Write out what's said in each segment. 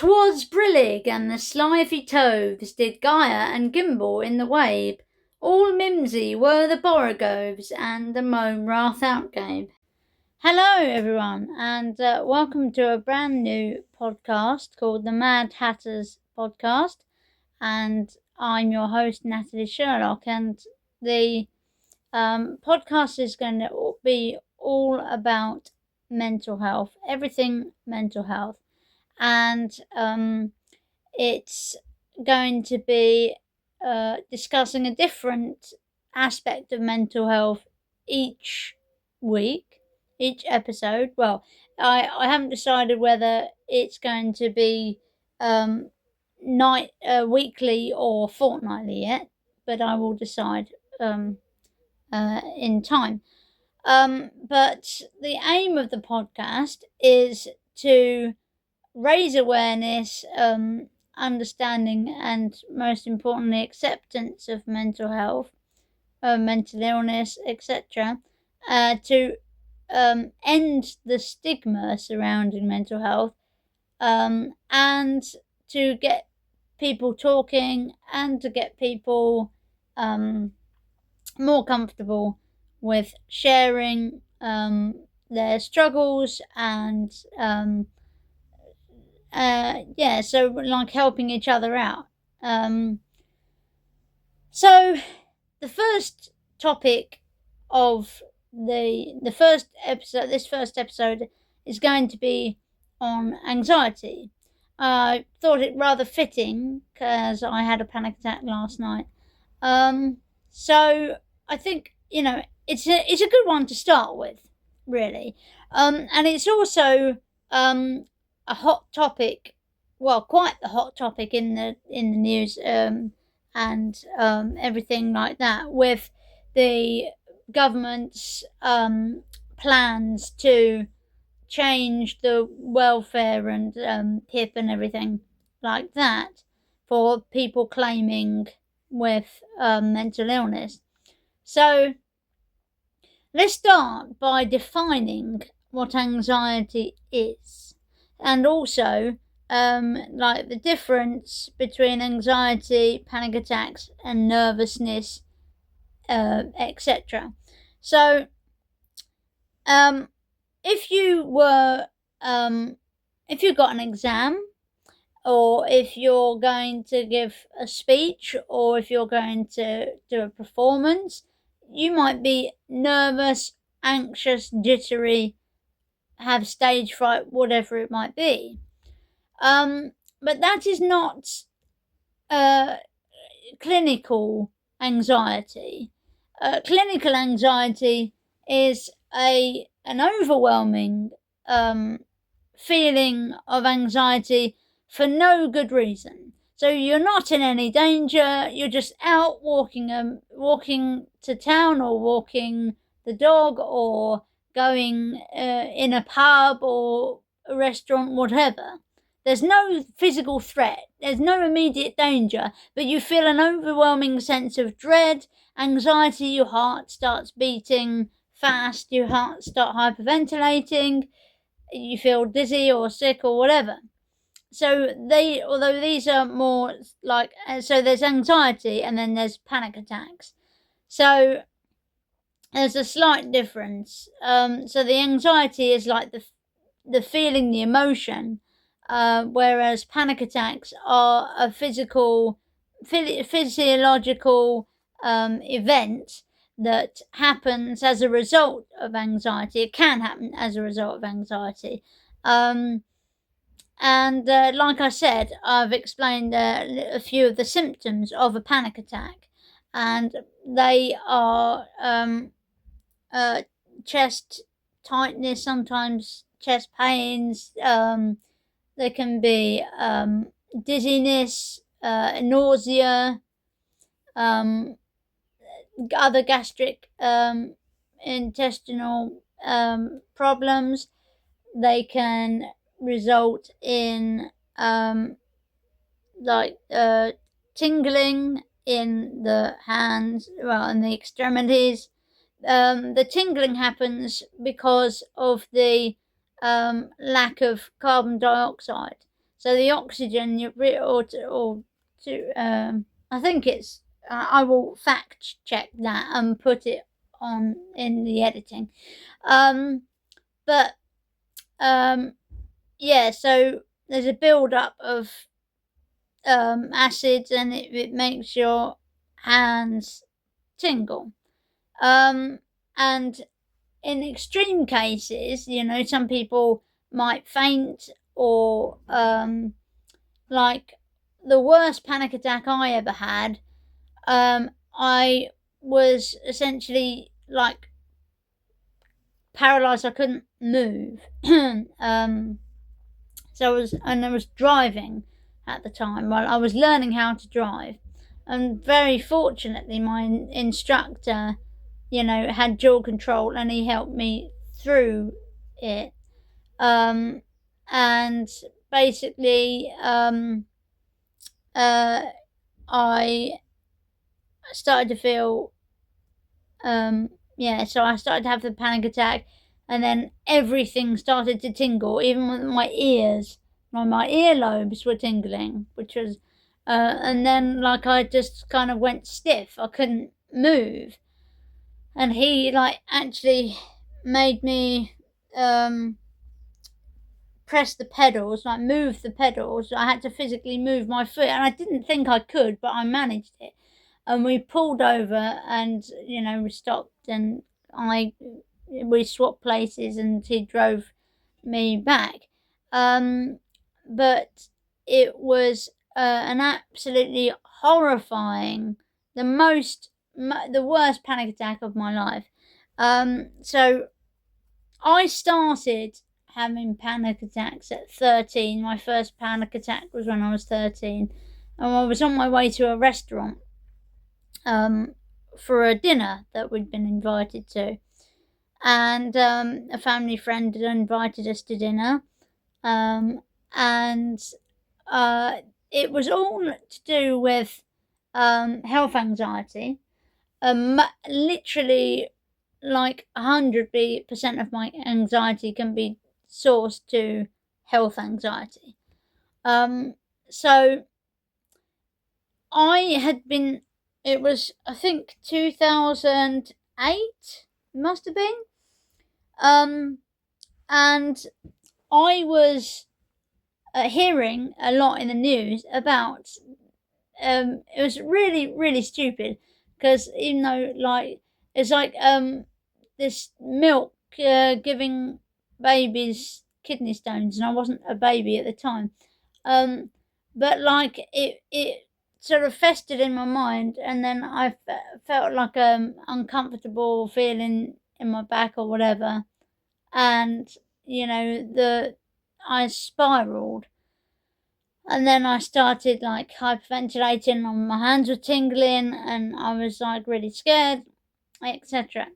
'Twas brillig, and the slithy toves did gyre and gimble in the wabe. All mimsy were the borogoves, and the moan wrath outgave. Hello, everyone, and welcome to a brand new podcast called the Mad Hatters Podcast. And I'm your host, Natalie Sherlock, and the podcast is going to be all about mental health, everything mental health. And it's going to be discussing a different aspect of mental health each week, each episode. Well, I haven't decided whether it's going to be weekly or fortnightly yet, but I will decide in time. But the aim of the podcast is to raise awareness, understanding, and most importantly, acceptance of mental health, mental illness, etc., to end the stigma surrounding mental health, and to get people talking and to get people more comfortable with sharing their struggles and so like helping each other out. So the first topic of the first episode, this first episode, is going to be on anxiety. I thought it rather fitting because I had a panic attack last night. So I think it's a good one to start with, really, and it's also a hot topic, well, quite the hot topic in the news, and everything like that, with the government's plans to change the welfare and PIP and everything like that for people claiming with mental illness. So let's start by defining what anxiety is, and also like the difference between anxiety, panic attacks, and nervousness, etc. So if you got an exam, or if you're going to give a speech, or if you're going to do a performance, you might be nervous, anxious, jittery, have stage fright, whatever it might be. But that is not clinical anxiety. Clinical anxiety is an overwhelming feeling of anxiety for no good reason. So you're not in any danger, you're just out walking to town, or walking the dog, or going in a pub or a restaurant, whatever. There's no physical threat, there's no immediate danger, but you feel an overwhelming sense of dread, anxiety, your heart starts beating fast, your heart starts hyperventilating, you feel dizzy or sick or whatever. So although these are more like, so there's anxiety and then there's panic attacks. So there's a slight difference. So the anxiety is like the feeling, the emotion, whereas panic attacks are a physiological event that happens as a result of anxiety. It can happen as a result of anxiety. And like I said, I've explained a few of the symptoms of a panic attack, and they are chest tightness, sometimes chest pains. There can be dizziness, nausea, other gastric intestinal problems. They can result in tingling in the hands, and the extremities. The tingling happens because of the lack of carbon dioxide. So the oxygen I think it's I will fact check that and put it on in the editing. But yeah, so there's a build up of acids, and it makes your hands tingle. And in extreme cases, some people might faint, or like the worst panic attack I ever had, I was essentially like paralyzed. I couldn't move. So I was driving at the time. Well, I was learning how to drive, and very fortunately, my instructor, had dual control, and he helped me through it. And basically, I started to feel, so I started to have the panic attack, and then everything started to tingle, even with my ears. My earlobes were tingling, which was, and then like I just kind of went stiff. I couldn't move, and he actually made me press the pedals, move the pedals. I had to physically move my foot, and I didn't think I could, but I managed it. And we pulled over, and we stopped, and we swapped places, and he drove me back. But it was an absolutely horrifying, the worst panic attack of my life. So I started having panic attacks at 13. My first panic attack was when I was 13, and I was on my way to a restaurant for a dinner that we'd been invited to, and a family friend had invited us to dinner, and it was all to do with health anxiety. Literally, like 100% of my anxiety can be sourced to health anxiety. So I had been, it was, I think, 2008, must have been. And I was hearing a lot in the news about, it was really, really stupid, because even though, it's this milk giving babies kidney stones, and I wasn't a baby at the time. But it sort of festered in my mind, and then I felt like uncomfortable feeling in my back or whatever, and I spiraled, and then I started hyperventilating, and my hands were tingling, and I was really scared, etc.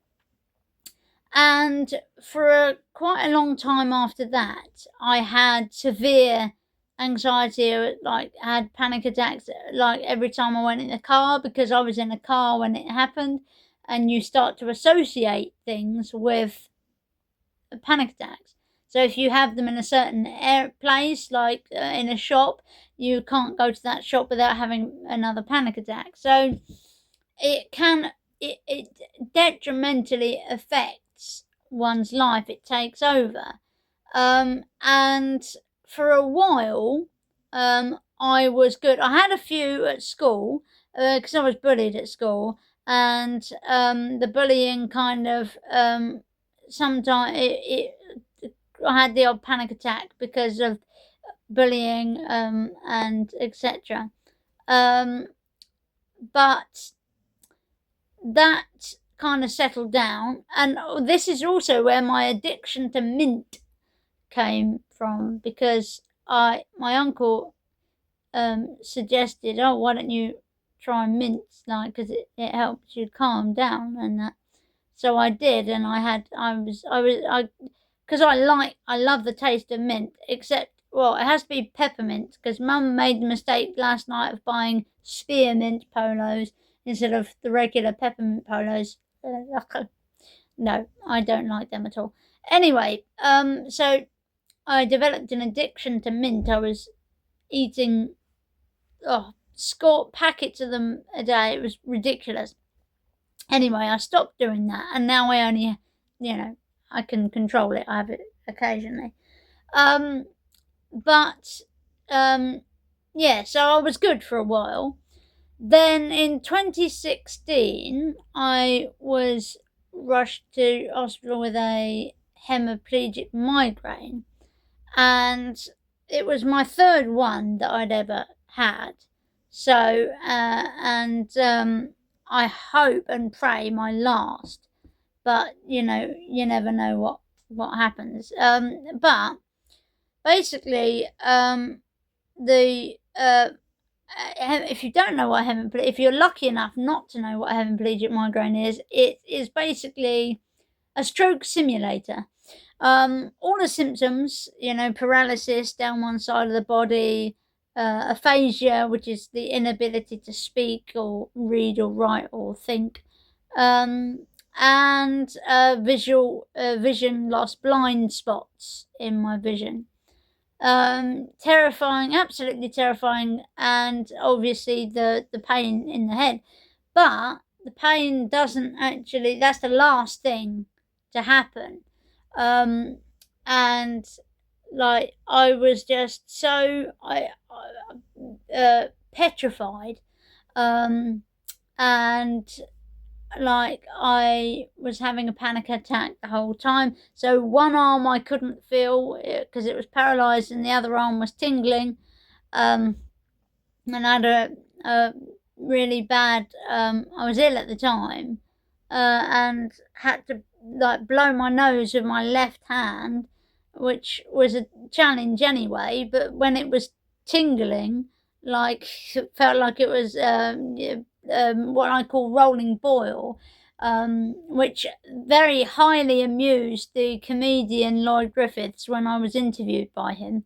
And for quite a long time after that, I had severe anxiety, I had panic attacks every time I went in the car, because I was in a car when it happened, and you start to associate things with panic attacks. So if you have them in a certain place, in a shop, you can't go to that shop without having another panic attack. So it detrimentally affects one's life. It takes over. And for a while, I was good. I had a few at school, because I was bullied at school, and the bullying kind of, sometimes I had the odd panic attack because of bullying, and etc. But that kind of settled down, and this is also where my addiction to mint came from, because my uncle suggested, oh, why don't you try mint, because it helps you calm down and that. So I did, and because I love the taste of mint, except, well, it has to be peppermint, because Mum made the mistake last night of buying spearmint polos instead of the regular peppermint polos. No, I don't like them at all. Anyway, so I developed an addiction to mint. I was eating packets of them a day. It was ridiculous. Anyway, I stopped doing that, and now I only, I can control it. I have it occasionally. So I was good for a while. Then in 2016, I was rushed to hospital with a hemiplegic migraine, and it was my third one that I'd ever had. So, I hope and pray my last, but you never know what happens. But basically, if you don't know what if you're lucky enough not to know what hemiplegic migraine is, it is basically a stroke simulator. All the symptoms, paralysis down one side of the body, aphasia, which is the inability to speak or read or write or think, and vision loss, blind spots in my vision. Terrifying, absolutely terrifying, and obviously the pain in the head. But the pain doesn't actually, that's the last thing to happen. And like, I was just so petrified, and like, I was having a panic attack the whole time. So one arm I couldn't feel because it was paralyzed, and the other arm was tingling. And I had a really bad, I was ill at the time, and had to like blow my nose with my left hand, which was a challenge anyway. But when it was tingling, like, it felt like it was what I call rolling boil, which very highly amused the comedian Lloyd Griffiths when I was interviewed by him,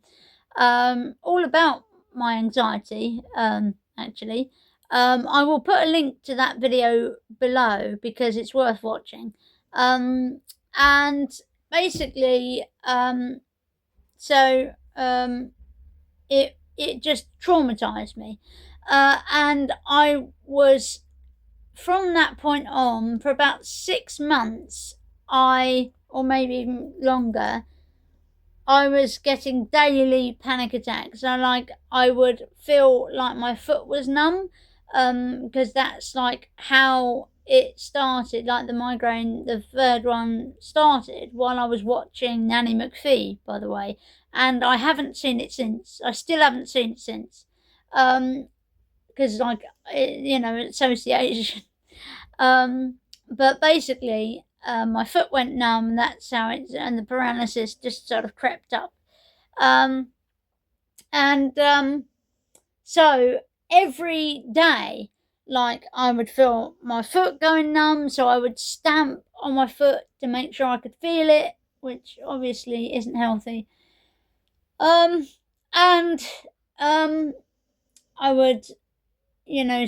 all about my anxiety, actually. I will put a link to that video below because it's worth watching. And basically, it just traumatized me. And I was, from that point on, for about 6 months, or maybe even longer, I was getting daily panic attacks. I would feel like my foot was numb, because that's like how it started. Like, the migraine, the third one, started while I was watching Nanny McPhee, by the way, and I haven't seen it since. I still haven't seen it since, because association. But basically, my foot went numb. That's how and the paralysis just sort of crept up. So every day, like, I would feel my foot going numb, so I would stamp on my foot to make sure I could feel it, which obviously isn't healthy. I would,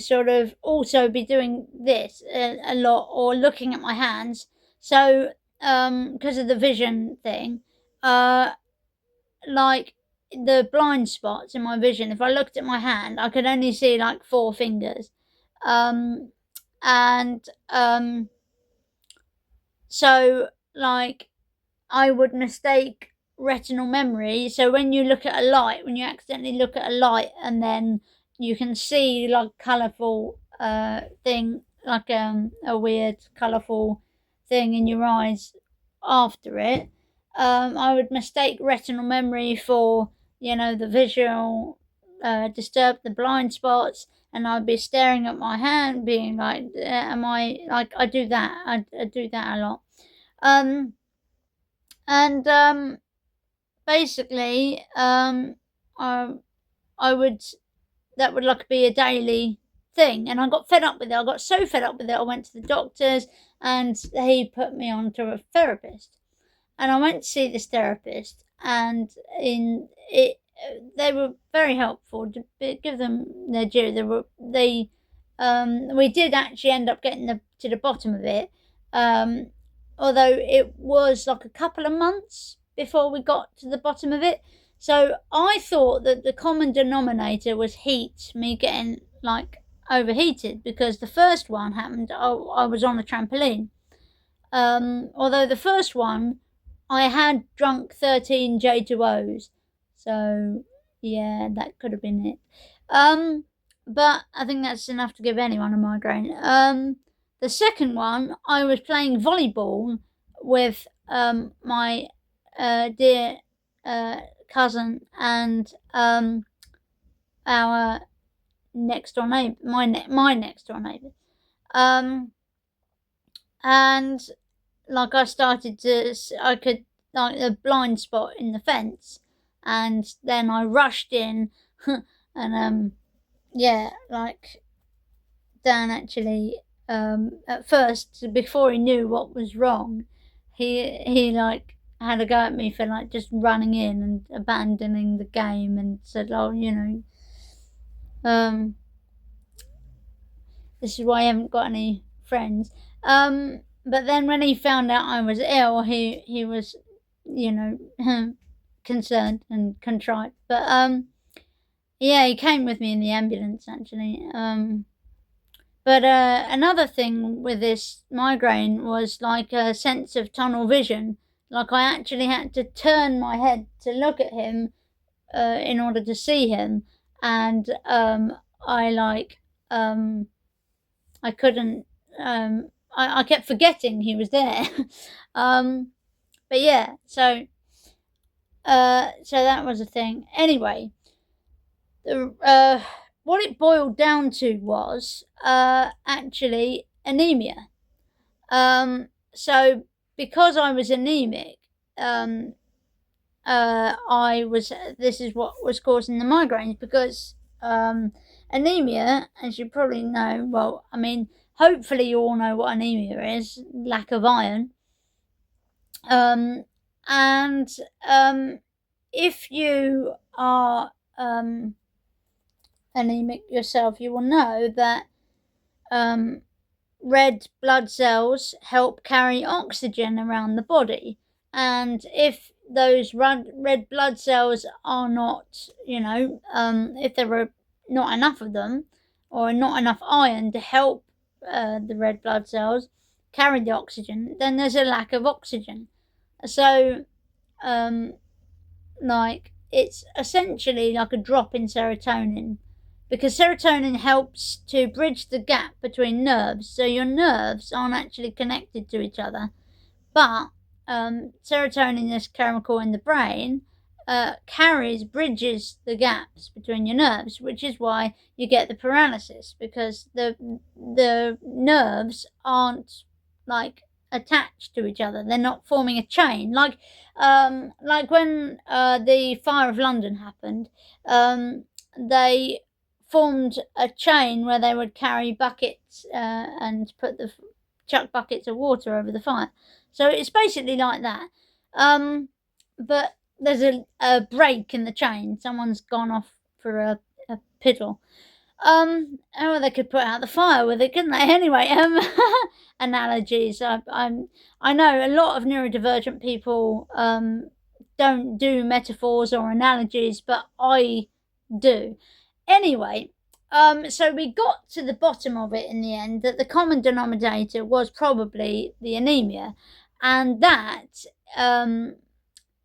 sort of also be doing this a lot, or looking at my hands. So, because of the vision thing, like, the blind spots in my vision, if I looked at my hand, I could only see like 4 fingers. So, like, I would mistake retinal memory. So when you accidentally look at a light, and then you can see like colourful thing, like a weird colourful thing in your eyes after it, I would mistake retinal memory for, the visual disturb, the blind spots, and I'd be staring at my hand being like, am I, like, I do that a lot. Basically, that would like be a daily thing, and I got fed up with it. I got so fed up with it, I went to the doctors, and he put me on to a therapist. And I went to see this therapist, and they were very helpful. To give them their due, we did actually end up getting to the bottom of it, although it was like a couple of months before we got to the bottom of it. So I thought that the common denominator was heat, me getting like overheated, because the first one happened, I was on a trampoline. Although the first one, I had drunk 13 J2Os. So, yeah, that could have been it. But I think that's enough to give anyone a migraine. The second one, I was playing volleyball with my dear cousin and our next door neighbor, my next door neighbor. And like I could, like, a blind spot in the fence, and then I rushed in, and yeah, like, Dan actually, at first, before he knew what was wrong, he like had a go at me for like just running in and abandoning the game, and said, "Oh, this is why I haven't got any friends." But then when he found out I was ill, he was, concerned and contrite. But yeah, he came with me in the ambulance actually. But another thing with this migraine was like a sense of tunnel vision. Like I actually had to turn my head to look at him in order to see him, and I couldn't. I kept forgetting he was there. But yeah, so that was a thing. Anyway, what it boiled down to was actually anemia. So because I was anemic, this is what was causing the migraines, because anemia, as you probably know, well, I mean, hopefully you all know what anemia is: lack of iron. And if you are anemic yourself, you will know that red blood cells help carry oxygen around the body, and if those red blood cells are not, if there are not enough of them, or not enough iron to help the red blood cells carry the oxygen, then there's a lack of oxygen. So like, it's essentially like a drop in serotonin, because serotonin helps to bridge the gap between nerves. So your nerves aren't actually connected to each other, but serotonin, this chemical in the brain, bridges the gaps between your nerves, which is why you get the paralysis, because the nerves aren't like attached to each other. They're not forming a chain. Like when the Fire of London happened, they formed a chain where they would carry buckets and chuck buckets of water over the fire. So it's basically like that. But there's a break in the chain. Someone's gone off for a piddle. Oh, they could put out the fire with it, couldn't they? Anyway, analogies. I know a lot of neurodivergent people don't do metaphors or analogies, but I do. Anyway, so we got to the bottom of it in the end, that the common denominator was probably the anemia, and that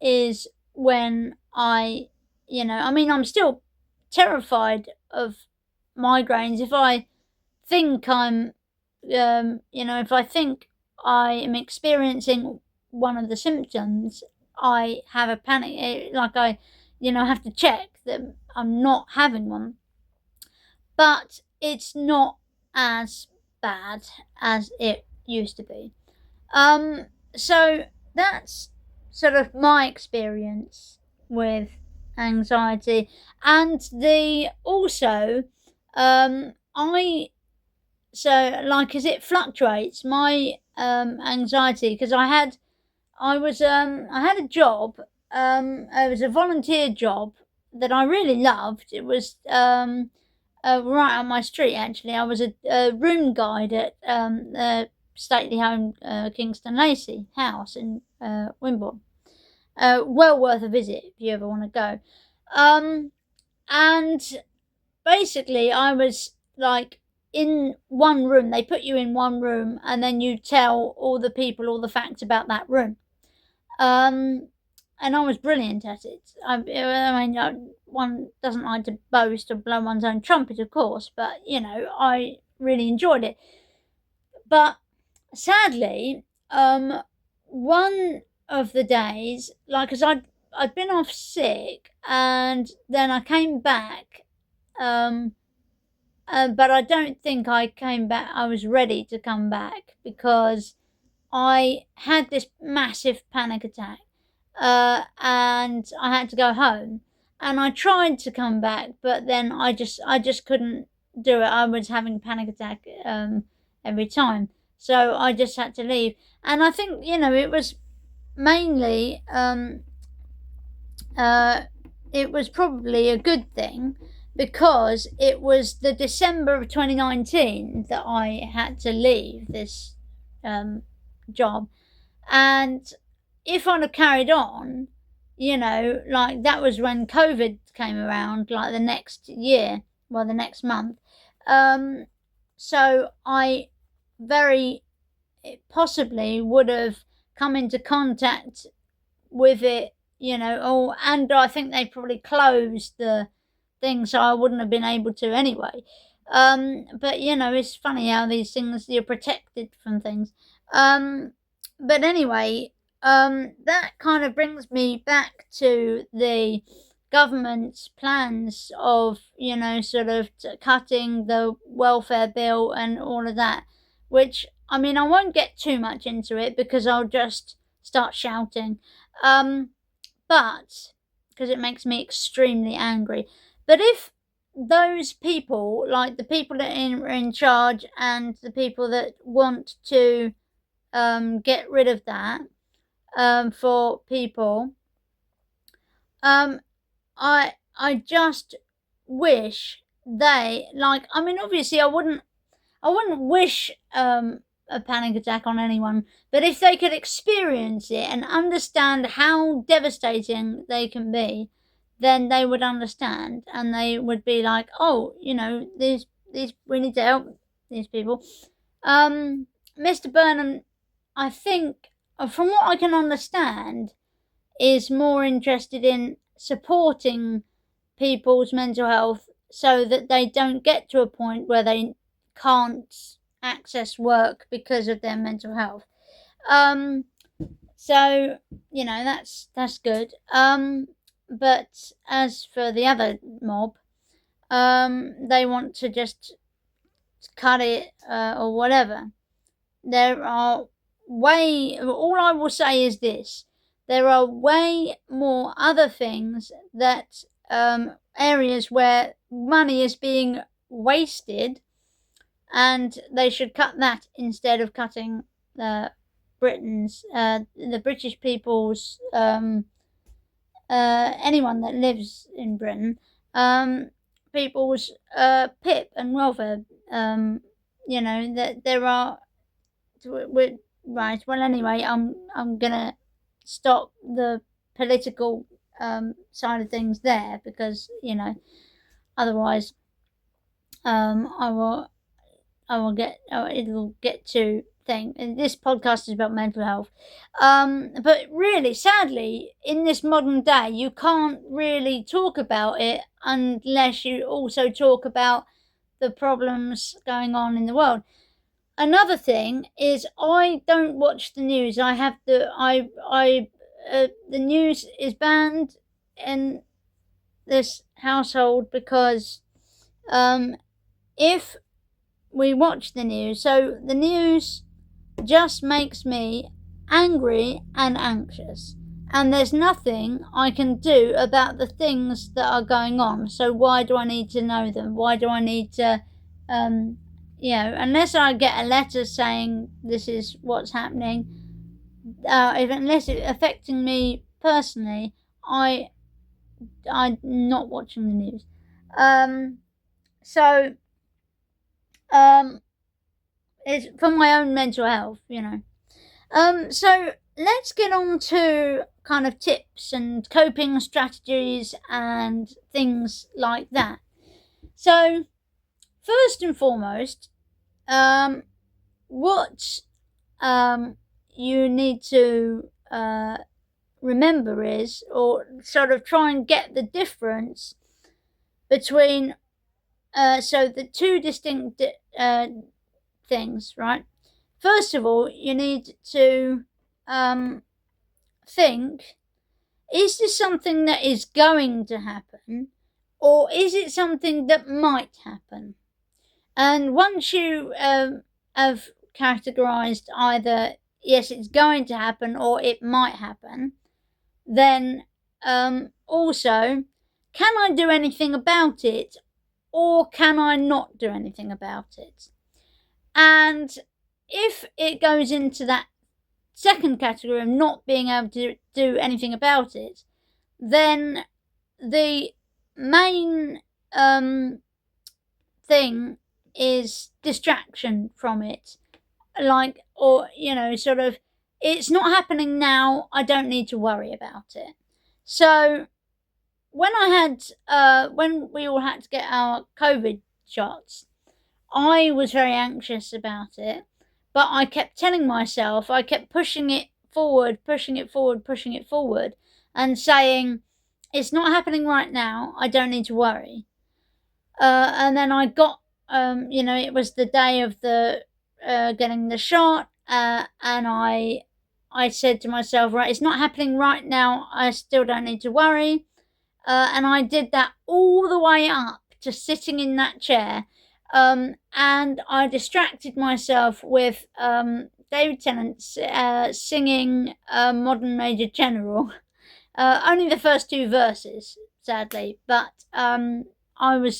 is when I'm still terrified of migraines. If I think if I think I am experiencing one of the symptoms, I have a panic, like I have to check that I'm not having one. But it's not as bad as it used to be. So that's sort of my experience with anxiety, and as it fluctuates, my anxiety, because I had a job, it was a volunteer job that I really loved. It was right on my street, actually. I was a room guide at the stately home Kingston Lacy house in Wimborne. well worth a visit if you ever want to go. And basically, I was like in one room. They put you in one room, and then you tell all the people all the facts about that room. And I was brilliant at it. I mean, one doesn't like to boast or blow one's own trumpet, of course, but I really enjoyed it. But sadly, one of the days, like, cause I'd been off sick, and then I came back, but I don't think I came back. I was ready to come back because I had this massive panic attack, and I had to go home. And I tried to come back, but then I just couldn't do it. I was having a panic attack every time, so I just had to leave. And I think it was mainly it was probably a good thing, because it was the December of 2019 that I had to leave this job. And if I'd have carried on, like, that was when COVID came around, like the next year, well, the next month. So I very possibly would have come into contact with it, and I think they probably closed the thing, so I wouldn't have been able to anyway. But it's funny how these things, you're protected from things. But anyway, that kind of brings me back to the government's plans of, sort of cutting the welfare bill and all of that, which, I mean, I won't get too much into it because I'll just start shouting. But, because it makes me extremely angry. But if those people, like the people that are in charge and the people that want to get rid of that for people, I just wish they, like, I mean, obviously I wouldn't wish a panic attack on anyone, but if they could experience it and understand how devastating they can be, then they would understand, and they would be like, oh, these we need to help these people. Mr. Burnham, I think, from what I can understand, is more interested in supporting people's mental health so that they don't get to a point where they can't access work because of their mental health. So that's good. But as for the other mob, they want to just cut it or whatever. There are all I will say is this: there are way more other things that areas where money is being wasted, and they should cut that instead of cutting the British people's, anyone that lives in Britain, people's PIP and welfare. That there are. Right. Well, anyway, I'm gonna stop the political side of things there, because otherwise I will get it'll get to thing. And this podcast is about mental health. But really, sadly, in this modern day, you can't really talk about it unless you also talk about the problems going on in the world. Another thing is, I don't watch the news. I have the news is banned in this household because if we watch the news, so the news just makes me angry and anxious, and there's nothing I can do about the things that are going on. So why do I need to know them? Why do I need to unless I get a letter saying this is what's happening, unless it's affecting me personally, I'm not watching the news. It's for my own mental health, So let's get on to kind of tips and coping strategies and things like that. So, first and foremost, what you need to remember is, or sort of try and get the difference between, so the two distinct things, right? First of all, you need to think, is this something that is going to happen, or is it something that might happen? And once you have categorized either yes, it's going to happen or it might happen, then also, can I do anything about it, or can I not do anything about it? And if it goes into that second category of not being able to do anything about it, then the main thing is distraction from it. Like, or, sort of, it's not happening now, I don't need to worry about it. So when when we all had to get our COVID shots, I was very anxious about it, but I kept telling myself, I kept pushing it forward, and saying, it's not happening right now, I don't need to worry. And then I got, it was the day of the getting the shot, and I said to myself, right, it's not happening right now, I still don't need to worry. And I did that all the way up to sitting in that chair. And I distracted myself with David Tennant singing Modern Major General. Only the first two verses, sadly, but I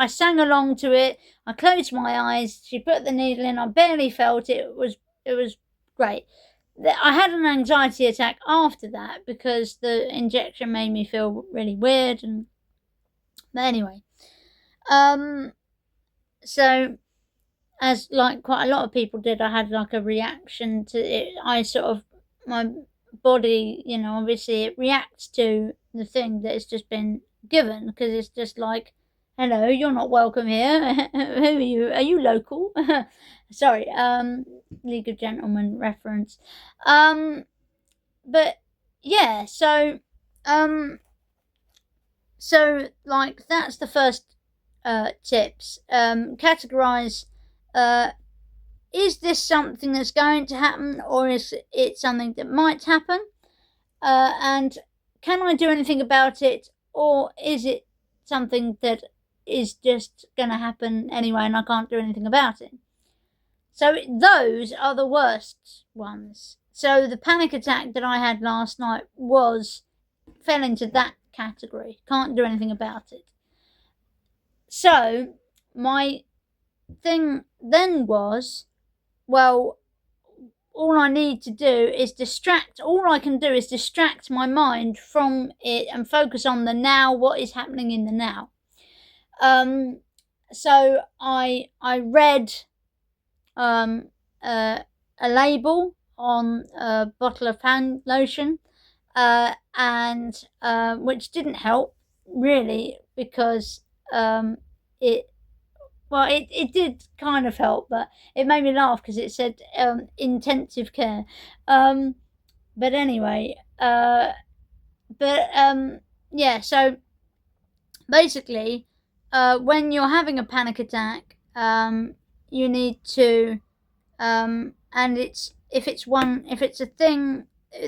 sang along to it. I closed my eyes. She put the needle in. I barely felt it. It was great. I had an anxiety attack after that because the injection made me feel really weird. But anyway, so as like quite a lot of people did, I had like a reaction to it. My body, obviously it reacts to the thing that has just been given, because it's just like, hello, you're not welcome here. Who are you? Are you local? Sorry, League of Gentlemen reference. But yeah, so like that's the first tips. Categorize, is this something that's going to happen, or is it something that might happen? And can I do anything about it, or is it something that is just going to happen anyway and I can't do anything about it? So those are the worst ones. So the panic attack that I had last night fell into that category. Can't do anything about it. So my thing then was, well, all I can do is distract my mind from it and focus on the now, what is happening in the now. So I read a label on a bottle of hand lotion, and which didn't help really, because it did kind of help, but it made me laugh because it said intensive care. But anyway, yeah, so basically, when you're having a panic attack, you need to, and if it's a thing,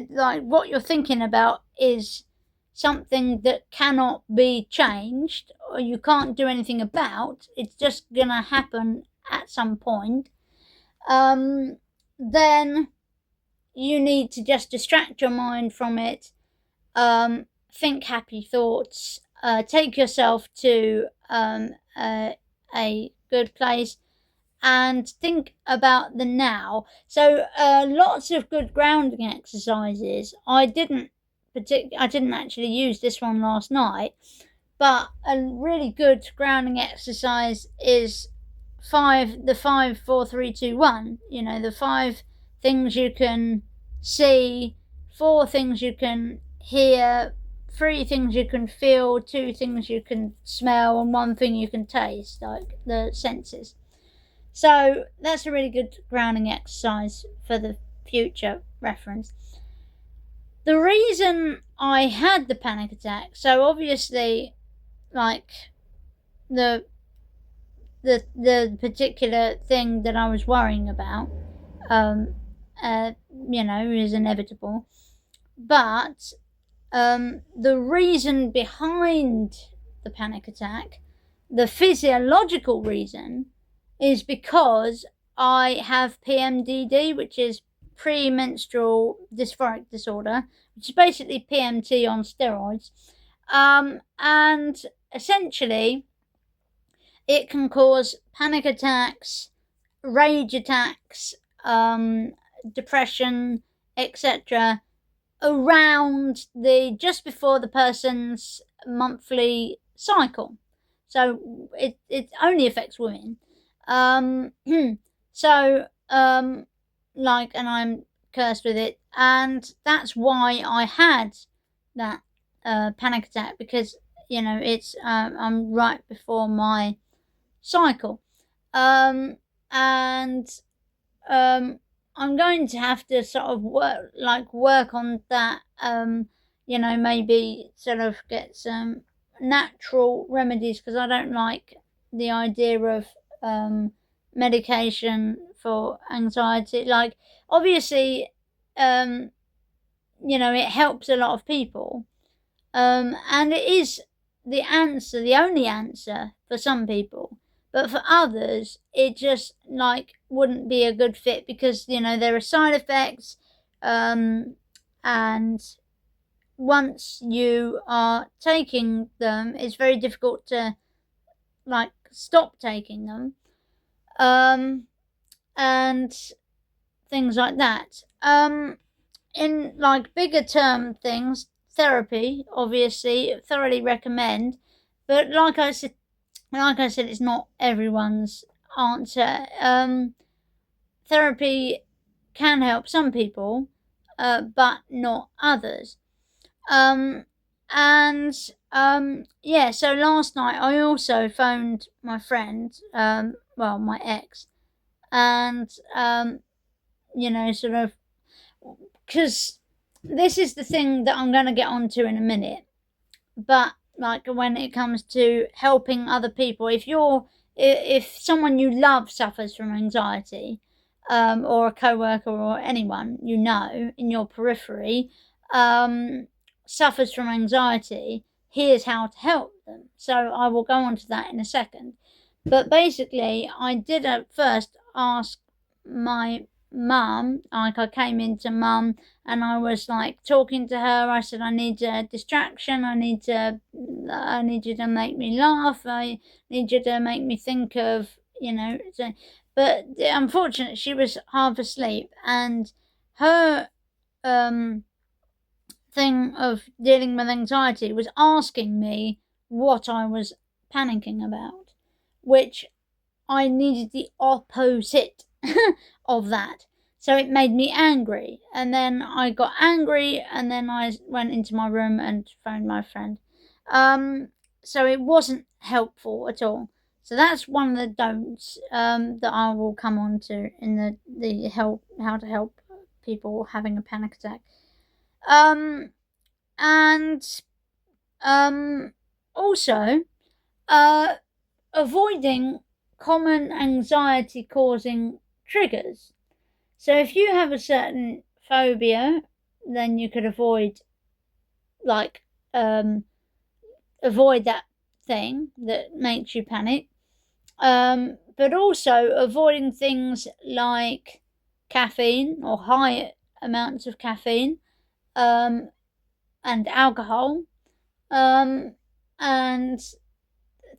like what you're thinking about is something that cannot be changed or you can't do anything about, it's just gonna happen at some point, then you need to just distract your mind from it, think happy thoughts, take yourself to a good place, and think about the now. So lots of good grounding exercises. I didn't actually use this one last night, but a really good grounding exercise is the 5, 4, 3, 2, 1. The 5 things you can see, 4 things you can hear, 3 things you can feel, 2 things you can smell, and 1 thing you can taste, like the senses. So that's a really good grounding exercise for the future reference. The reason I had the panic attack, so obviously, like, the particular thing that I was worrying about, is inevitable. But the reason behind the panic attack, the physiological reason, is because I have PMDD, which is premenstrual dysphoric disorder, which is basically PMT on steroids. And essentially, it can cause panic attacks, rage attacks, depression, etc., around just before the person's monthly cycle. So it only affects women. And I'm cursed with it, and that's why I had that panic attack, because it's I'm right before my cycle, and I'm going to have to sort of work on that, maybe sort of get some natural remedies, because I don't like the idea of medication for anxiety. Like, obviously, it helps a lot of people, and it is the only answer for some people. But for others, it just wouldn't be a good fit, because there are side effects, and once you are taking them, it's very difficult to stop taking them, and things like that. In bigger term things, therapy, obviously, thoroughly recommend. But like I said, it's not everyone's answer. Therapy can help some people, but not others. So last night I also phoned my friend, my ex, and sort of, because this is the thing that I'm going to get onto in a minute. But when it comes to helping other people, if someone you love suffers from anxiety, or a coworker or anyone in your periphery suffers from anxiety, here's how to help them. So I will go on to that in a second. But basically, I did at first ask my mum, I came into mum, and I was talking to her. I said, I need a distraction. I need you to make me laugh. I need you to make me think of, but unfortunately she was half asleep, and her thing of dealing with anxiety was asking me what I was panicking about, which I needed the opposite of that. So it made me angry, and then I got angry, and then I went into my room and phoned my friend. So it wasn't helpful at all. So that's one of the don'ts that I will come on to in the how to help people having a panic attack. Also, avoiding common anxiety causing triggers. So if you have a certain phobia, then you could avoid that thing that makes you panic. But also avoiding things like caffeine or high amounts of caffeine, and alcohol, and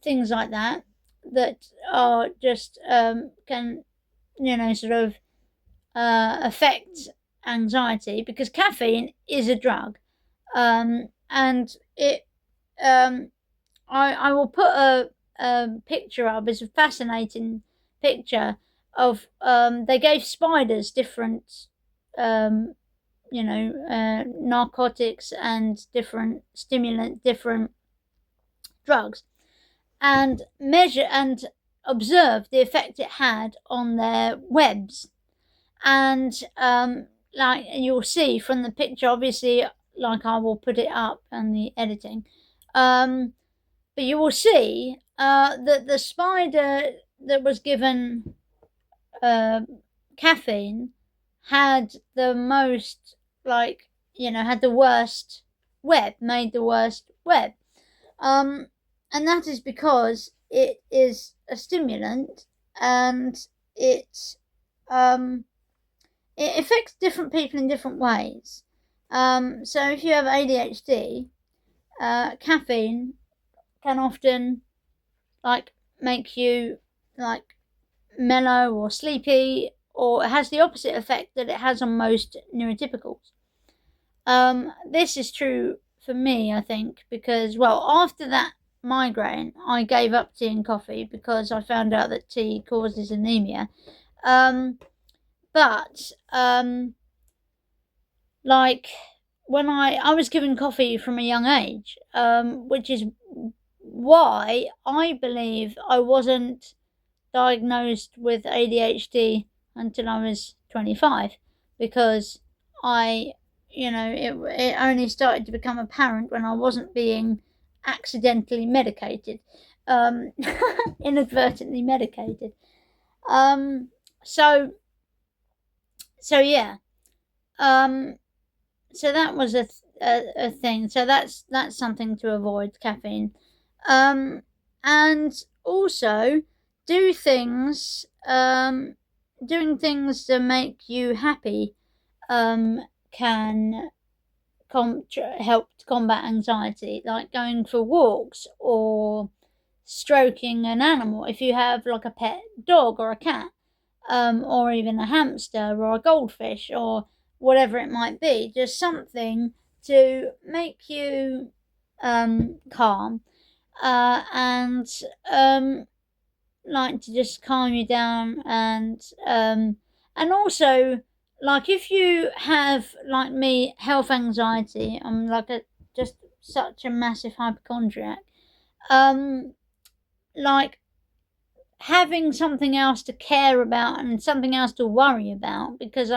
things like that are just can sort of affect anxiety, because caffeine is a drug, and it I will put a picture up. It's a fascinating picture of they gave spiders different narcotics and different stimulant, different drugs, and measure and observe the effect it had on their webs. And like you'll see from the picture, obviously, like I will put it up on the editing, but you will see that the spider that was given caffeine had the most, had the worst web, made the worst web. And that is because it is a stimulant, and it affects different people in different ways. So if you have ADHD, caffeine can often make you mellow or sleepy, or it has the opposite effect that it has on most neurotypicals. This is true for me, I think, because, after that migraine, I gave up tea and coffee because I found out that tea causes anemia. But when I was given coffee from a young age, which is why I believe I wasn't diagnosed with ADHD until I was 25, because it only started to become apparent when I wasn't being accidentally medicated, inadvertently medicated. So yeah. So that was a thing. So that's something to avoid, caffeine. And also doing things that make you happy can help to combat anxiety, like going for walks or stroking an animal. If you have like a pet dog or a cat, or even a hamster or a goldfish or whatever it might be, just something to make you calm, and to just calm you down, and also, if you have, like me, health anxiety, I'm just such a massive hypochondriac, having something else to care about and something else to worry about, because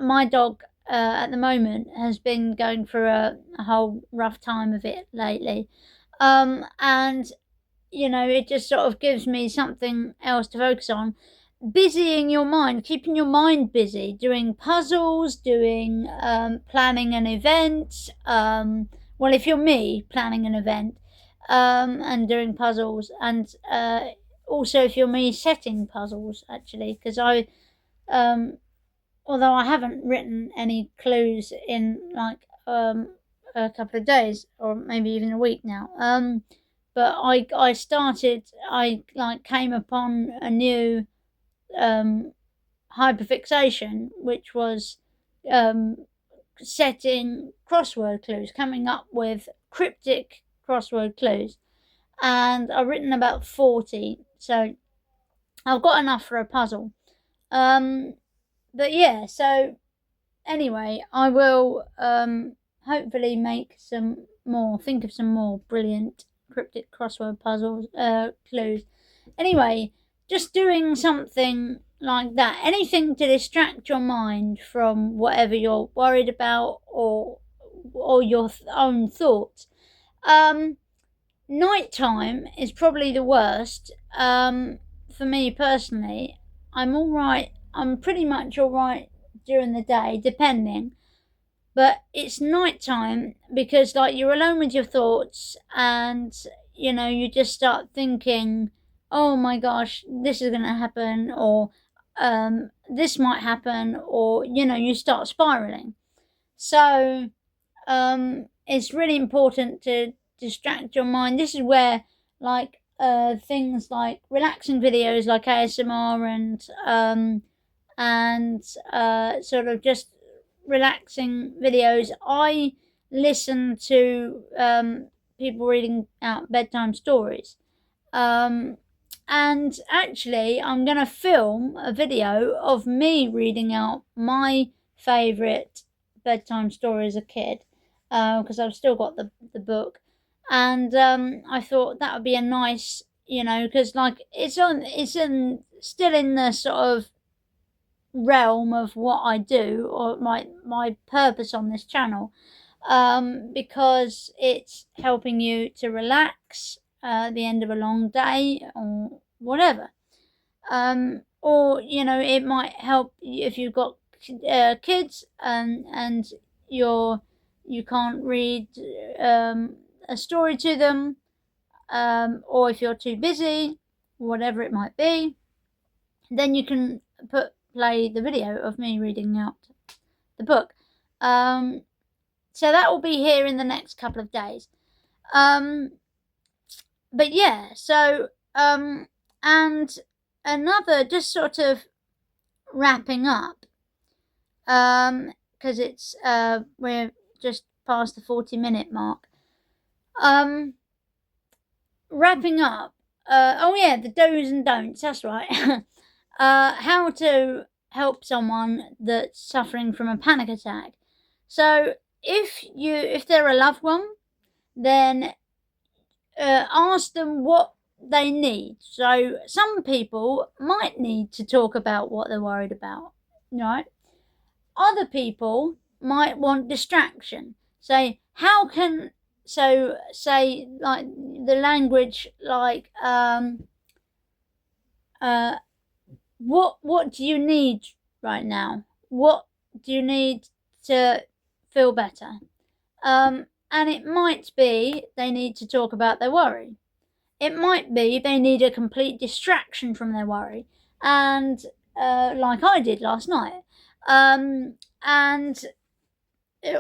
my dog at the moment has been going through a whole rough time of it lately, and it just sort of gives me something else to focus on. Busying your mind, keeping your mind busy, doing puzzles, doing planning an event. If you're me, planning an event, and doing puzzles, and also if you're me, setting puzzles, actually, because although I haven't written any clues in a couple of days, or maybe even a week now, but I came upon a new hyperfixation, which was setting crossword clues, coming up with cryptic crossword clues, and I've written about 40, so I've got enough for a puzzle. But yeah, so anyway, I will hopefully think of some more brilliant cryptic crossword puzzles, clues. Anyway, just doing something like that, anything to distract your mind from whatever you're worried about, or your own thoughts. Nighttime is probably the worst. For me personally, I'm pretty much alright during the day, depending. But it's nighttime because, you're alone with your thoughts, and, you just start thinking, oh my gosh, this is going to happen, or this might happen, or, you start spiraling. So it's really important to distract your mind. This is where things like relaxing videos like ASMR, and sort of just relaxing videos. I listen to people reading out bedtime stories, and actually I'm going to film a video of me reading out my favourite bedtime story as a kid, because I've still got the book, and I thought that would be a nice, because like it's still in the sort of realm of what I do, or my purpose on this channel, because it's helping you to relax at the end of a long day or whatever. Or it might help if you've got kids, and you can't read a story to them, or if you're too busy, whatever it might be, then you can play the video of me reading out the book. So that will be here in the next couple of days. But yeah, so and another, just sort of wrapping up, because it's we're just past the 40-minute mark. Wrapping up, oh yeah, the do's and don'ts, that's right. How to help someone that's suffering from a panic attack. So if they're a loved one, then ask them what they need. So some people might need to talk about what they're worried about, right? Other people might want distraction. Say like the language, like what do you need right now? What do you need to feel better? And it might be they need to talk about their worry. It might be they need a complete distraction from their worry, and like I did last night.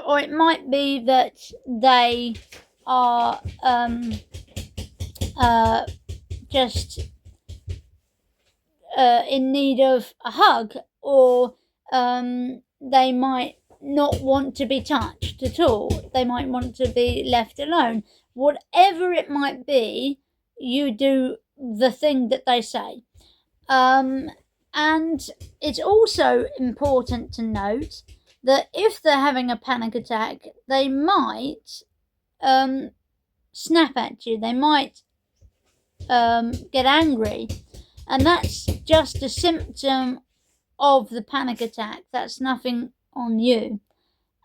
Or it might be that they are just in need of a hug, or they might not want to be touched at all. They might want to be left alone. Whatever it might be, you do the thing that they say. And it's also important to note that if they're having a panic attack, they might snap at you. They might get angry. And that's just a symptom of the panic attack. That's nothing on you.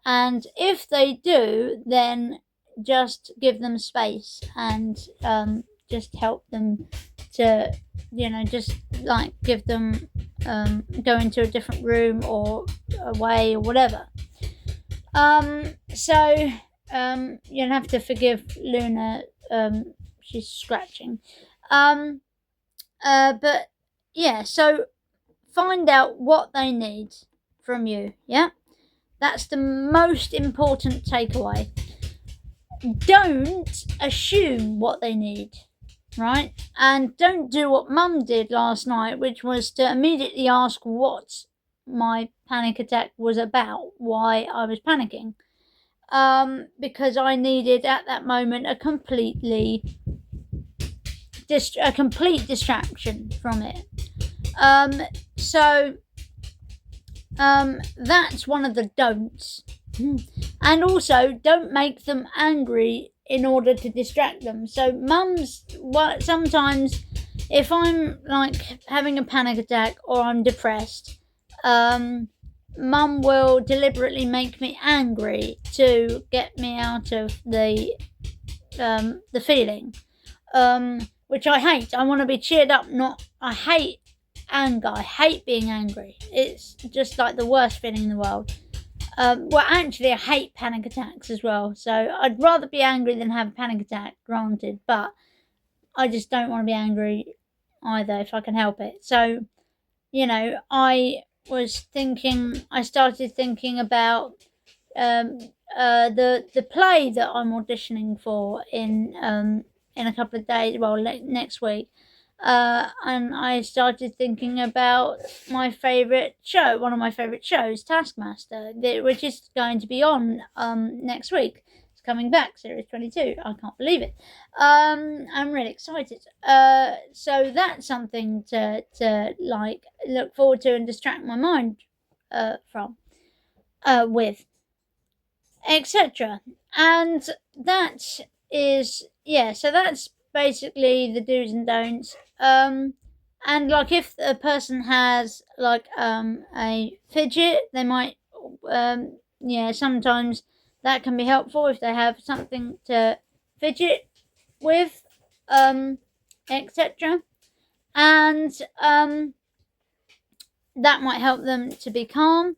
And if they do, then just give them space, and just help them to, just like give them, go into a different room or away or whatever. So you'll have to forgive Luna. She's scratching. But yeah, so find out what they need from you. Yeah, that's the most important takeaway. Don't assume what they need, right? And don't do what Mum did last night, which was to immediately ask what my panic attack was about, why I was panicking, because I needed at that moment a complete distraction from it. So that's one of the don'ts. And also, don't make them angry in order to distract them. So sometimes if I'm like having a panic attack or I'm depressed, Mum will deliberately make me angry to get me out of the feeling, which I hate. I want to be cheered up. I hate anger. I hate being angry. It's just like the worst feeling in the world. Well, actually, I hate panic attacks as well. So I'd rather be angry than have a panic attack, granted. But I just don't want to be angry either if I can help it. So, I started thinking about the play that I'm auditioning for in a couple of days, well, next week. And I started thinking about my favourite show, one of my favourite shows, Taskmaster, which is going to be on next week. It's coming back, series 22. I can't believe it. I'm really excited. So that's something to like look forward to and distract my mind from. with, etc. And that is, yeah, so that's basically the do's and don'ts. And like if a person has like a fidget, they might sometimes that can be helpful if they have something to fidget with, etc. And that might help them to be calm,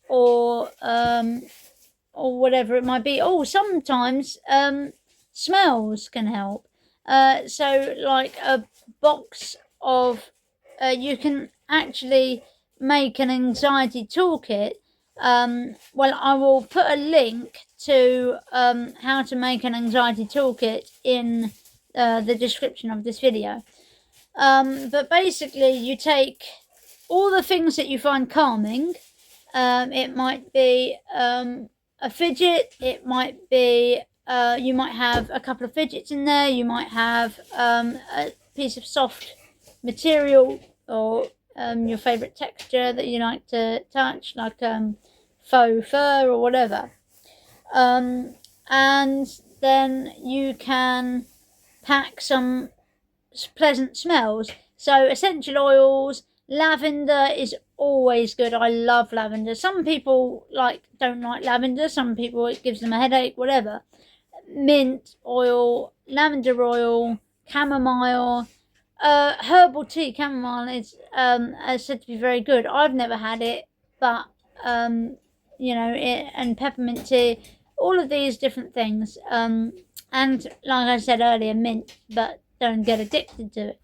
or whatever it might be. Oh, sometimes smells can help. So like a box of, you can actually make an anxiety toolkit. Well, I will put a link to how to make an anxiety toolkit in the description of this video. But basically, you take all the things that you find calming. It might be a fidget. It might be you might have a couple of fidgets in there. You might have a piece of soft material, or your favourite texture that you like to touch, like faux fur or whatever. And then you can pack some pleasant smells. So essential oils, lavender is always good. I love lavender. Some people don't like lavender. Some people it gives them a headache, whatever. Mint oil, lavender oil, chamomile, herbal tea. Chamomile is said to be very good. I've never had it, but and peppermint tea, all of these different things. And like I said earlier, mint, but don't get addicted to it.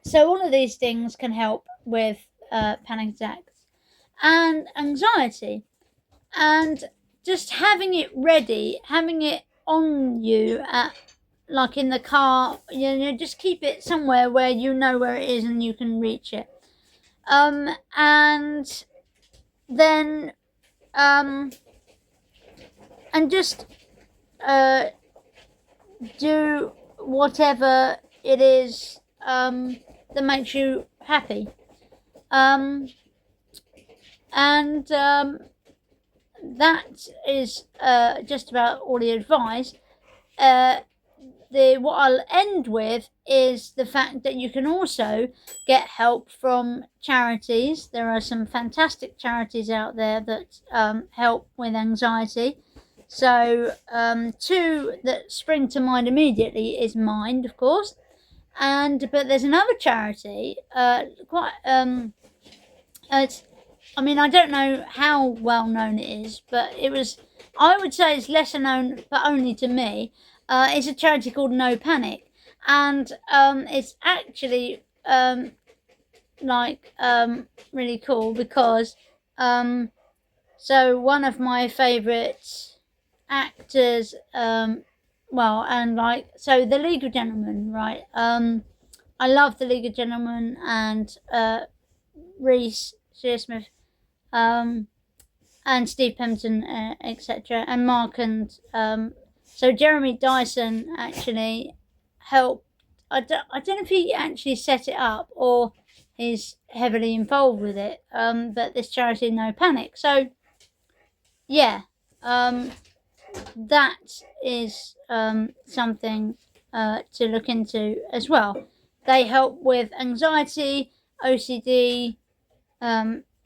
So all of these things can help with panic attacks and anxiety. And just having it ready, having it on you, like in the car, just keep it somewhere where you know where it is and you can reach it. And then and just do whatever it is that makes you happy. And that is just about all the advice. What I'll end with is the fact that you can also get help from charities. There are some fantastic charities out there that help with anxiety. So two that spring to mind immediately is Mind, of course, but there's another charity, I don't know how well known it is, but I would say it's lesser known, but only to me. It's a charity called No Panic, and it's actually really cool because so one of my favourite actors, the League of Gentlemen, right? I love the League of Gentlemen, and Reese Shearsmith, and Steve Pemberton, etc., and Mark, and so Jeremy Dyson actually helped. I don't know if he actually set it up or is heavily involved with it, but this charity, No Panic. So yeah, that is something to look into as well. They help with anxiety, OCD,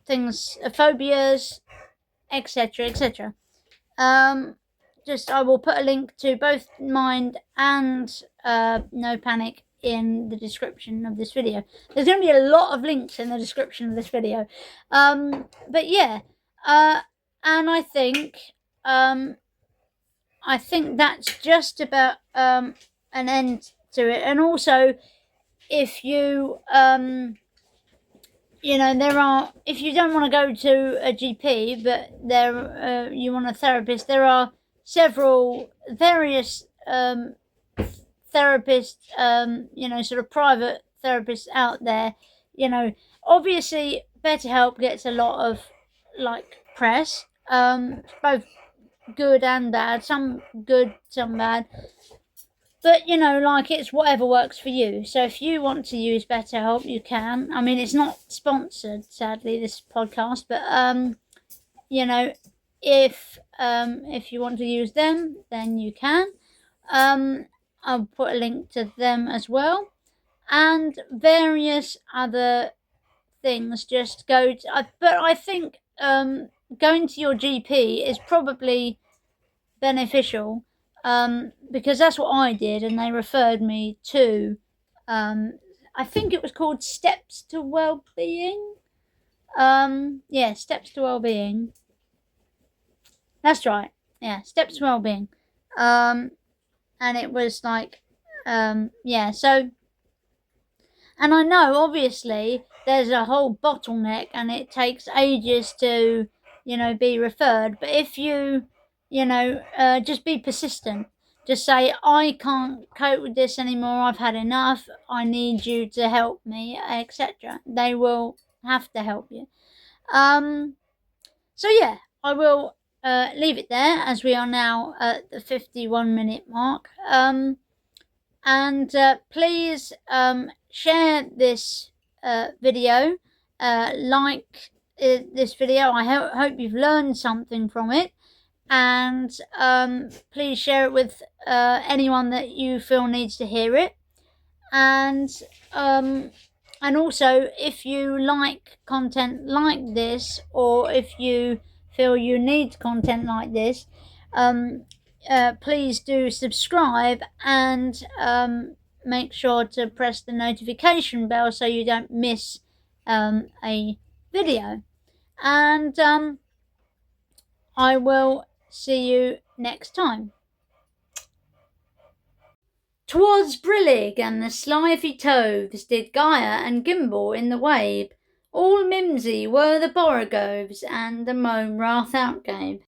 things, phobias, etc., etc. I will put a link to both Mind and No Panic in the description of this video. There's going to be a lot of links in the description of this video. But yeah, and I think that's just about an end to it. And also, if you if you don't want to go to a GP, but you want a therapist, there are various therapists, sort of private therapists out there. Obviously BetterHelp gets a lot of press, both good and bad, some good, some bad. But, it's whatever works for you. So if you want to use BetterHelp, you can. I mean, it's not sponsored, sadly, this podcast. But you know, if you want to use them, then you can. I'll put a link to them as well, and various other things. Just go to, but I think going to your GP is probably beneficial, because that's what I did, and they referred me to, I think it was called Steps to Wellbeing. Yeah, Steps to Wellbeing. That's right. Yeah, Steps to Wellbeing. And it was like, yeah. So, and I know obviously there's a whole bottleneck, and it takes ages to, be referred. But if you, just be persistent. Just say, I can't cope with this anymore. I've had enough. I need you to help me, etc. They will have to help you. So yeah, I will leave it there, as we are now at the 51-minute mark. And please share this video, like this video. I hope you've learned something from it, and please share it with anyone that you feel needs to hear it. And also, if you like content like this, or if you feel you need content like this, please do subscribe, and make sure to press the notification bell so you don't miss a video. And I will see you next time. 'Twas brillig, and the slithy toves did gyre and gimble in the wabe. All mimsy were the borogoves, and the moan wrath outgabe.